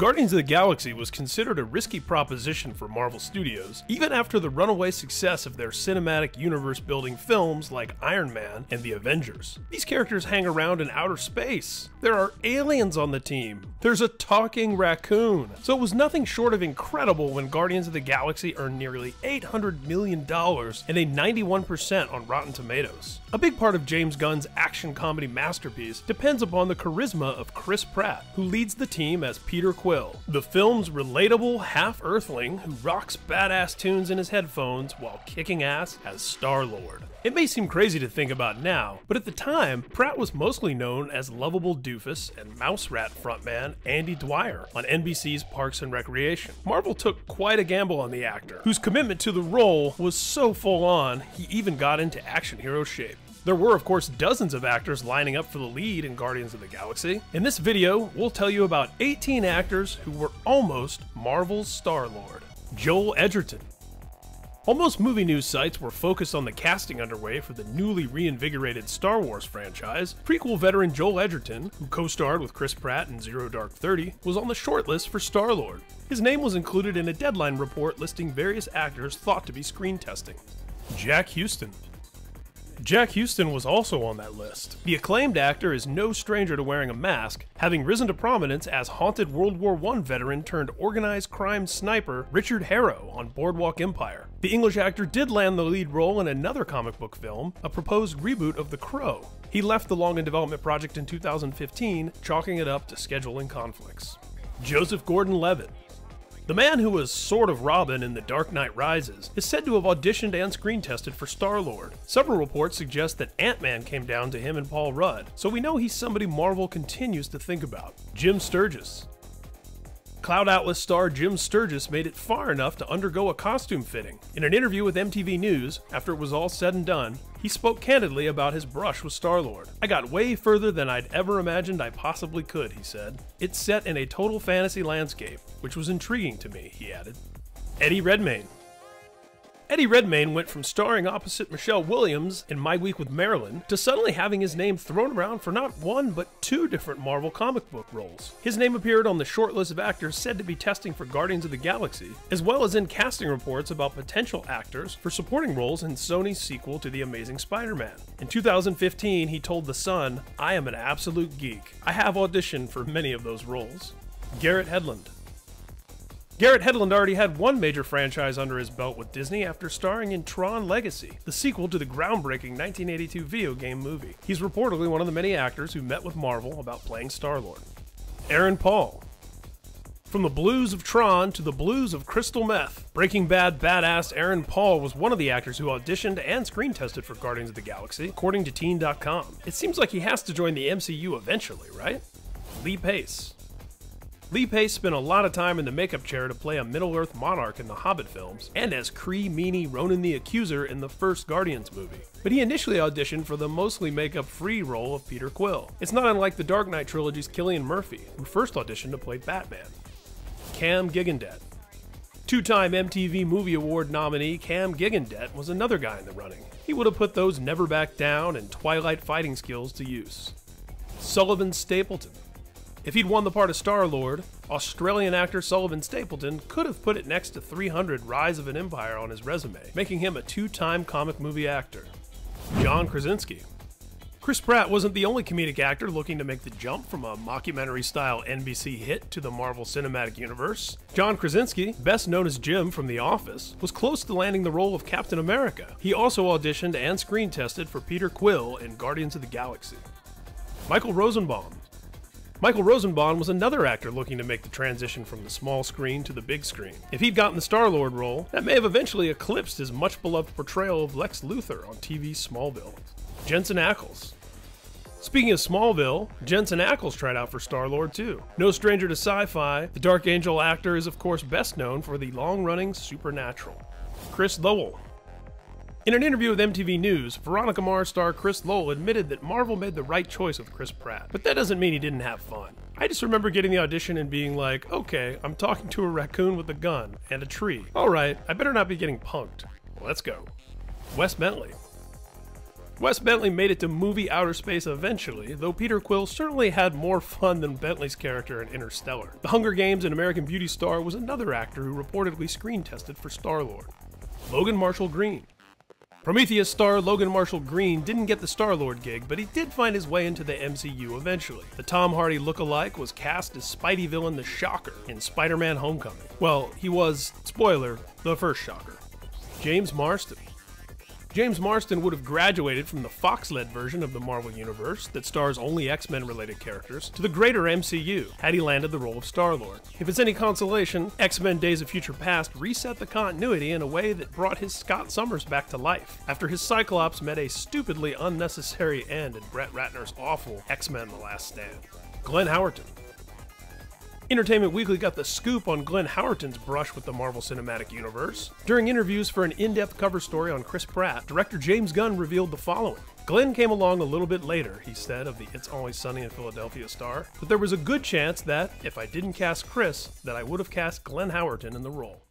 Guardians of the Galaxy was considered a risky proposition for Marvel Studios, even after the runaway success of their cinematic universe-building films like Iron Man and the Avengers. These characters hang around in outer space. There are aliens on the team. There's a talking raccoon. So it was nothing short of incredible when Guardians of the Galaxy earned nearly $800 million and a 91% on Rotten Tomatoes. A big part of James Gunn's action comedy masterpiece depends upon the charisma of Chris Pratt, who leads the team as Peter Quill, the film's relatable half-earthling who rocks badass tunes in his headphones while kicking ass as Star-Lord. It may seem crazy to think about now, but at the time, Pratt was mostly known as lovable doofus and mouse rat frontman Andy Dwyer on NBC's Parks and Recreation. Marvel took quite a gamble on the actor, whose commitment to the role was so full on, he even got into action hero shape. There were, of course, dozens of actors lining up for the lead in Guardians of the Galaxy. In this video, we'll tell you about 18 actors who were almost Marvel's Star-Lord. Joel Edgerton. Almost movie news sites were focused on the casting underway for the newly reinvigorated Star Wars franchise. Prequel veteran Joel Edgerton, who co-starred with Chris Pratt in Zero Dark 30, was on the shortlist for Star-Lord. His name was included in a Deadline report listing various actors thought to be screen testing. Jack Houston. Jack Houston was also on that list. The acclaimed actor is no stranger to wearing a mask, having risen to prominence as haunted World War I veteran turned organized crime sniper Richard Harrow on Boardwalk Empire. The English actor did land the lead role in another comic book film, a proposed reboot of The Crow. He left the long-in-development project in 2015, chalking it up to scheduling conflicts. Joseph Gordon-Levitt. The man who was sort of Robin in The Dark Knight Rises is said to have auditioned and screen tested for Star-Lord. Several reports suggest that Ant-Man came down to him and Paul Rudd, so we know he's somebody Marvel continues to think about. Jim Sturgess. Cloud Atlas star Jim Sturgess made it far enough to undergo a costume fitting. In an interview with MTV News, after it was all said and done, he spoke candidly about his brush with Star-Lord. "I got way further than I'd ever imagined I possibly could," he said. "It's set in a total fantasy landscape, which was intriguing to me," he added. Eddie Redmayne. Eddie Redmayne went from starring opposite Michelle Williams in My Week with Marilyn to suddenly having his name thrown around for not one but two different Marvel comic book roles. His name appeared on the short list of actors said to be testing for Guardians of the Galaxy, as well as in casting reports about potential actors for supporting roles in Sony's sequel to The Amazing Spider-Man. In 2015, he told The Sun, "I am an absolute geek. I have auditioned for many of those roles." Garrett Hedlund. Garrett Hedlund already had one major franchise under his belt with Disney after starring in Tron Legacy, the sequel to the groundbreaking 1982 video game movie. He's reportedly one of the many actors who met with Marvel about playing Star-Lord. Aaron Paul. From the blues of Tron to the blues of crystal meth, Breaking Bad badass Aaron Paul was one of the actors who auditioned and screen tested for Guardians of the Galaxy, according to Teen.com. It seems like he has to join the MCU eventually, right? Lee Pace. Lee Pace spent a lot of time in the makeup chair to play a Middle-earth monarch in the Hobbit films, and as Kree Meanie Ronan the Accuser in the first Guardians movie. But he initially auditioned for the mostly makeup-free role of Peter Quill. It's not unlike the Dark Knight trilogy's Cillian Murphy, who first auditioned to play Batman. Cam Gigandet. Two-time MTV Movie Award nominee Cam Gigandet was another guy in the running. He would have put those Never Back Down and Twilight fighting skills to use. Sullivan Stapleton. If he'd won the part of Star-Lord, Australian actor Sullivan Stapleton could have put it next to 300 Rise of an Empire on his resume, making him a two-time comic movie actor. John Krasinski. Chris Pratt wasn't the only comedic actor looking to make the jump from a mockumentary-style NBC hit to the Marvel Cinematic Universe. John Krasinski, best known as Jim from The Office, was close to landing the role of Captain America. He also auditioned and screen tested for Peter Quill in Guardians of the Galaxy. Michael Rosenbaum. Michael Rosenbaum was another actor looking to make the transition from the small screen to the big screen. If he'd gotten the Star-Lord role, that may have eventually eclipsed his much-beloved portrayal of Lex Luthor on TV's Smallville. Jensen Ackles. Speaking of Smallville, Jensen Ackles tried out for Star-Lord too. No stranger to sci-fi, the Dark Angel actor is of course best known for the long-running Supernatural. Chris Lowell. In an interview with MTV News, Veronica Mars star Chris Lowell admitted that Marvel made the right choice with Chris Pratt, but that doesn't mean he didn't have fun. "I just remember getting the audition and being like, okay, I'm talking to a raccoon with a gun and a tree. Alright, I better not be getting punked. Let's go." Wes Bentley. Wes Bentley made it to movie outer space eventually, though Peter Quill certainly had more fun than Bentley's character in Interstellar. The Hunger Games and American Beauty star was another actor who reportedly screen tested for Star-Lord. Logan Marshall Green. Prometheus star Logan Marshall Green didn't get the Star-Lord gig, but he did find his way into the MCU eventually. The Tom Hardy look-alike was cast as Spidey villain the Shocker in Spider-Man Homecoming. Well, he was, spoiler, the first Shocker. James Marsden. James Marsden would have graduated from the Fox-led version of the Marvel Universe that stars only X-Men related characters to the greater MCU had he landed the role of Star-Lord. If it's any consolation, X-Men Days of Future Past reset the continuity in a way that brought his Scott Summers back to life, after his Cyclops met a stupidly unnecessary end in Brett Ratner's awful X-Men The Last Stand. Glenn Howerton. Entertainment Weekly got the scoop on Glenn Howerton's brush with the Marvel Cinematic Universe. During interviews for an in-depth cover story on Chris Pratt, director James Gunn revealed the following. Glenn came along a little bit later, he said, of the It's Always Sunny in Philadelphia star, but there was a good chance that, if I didn't cast Chris, that I would have cast Glenn Howerton in the role.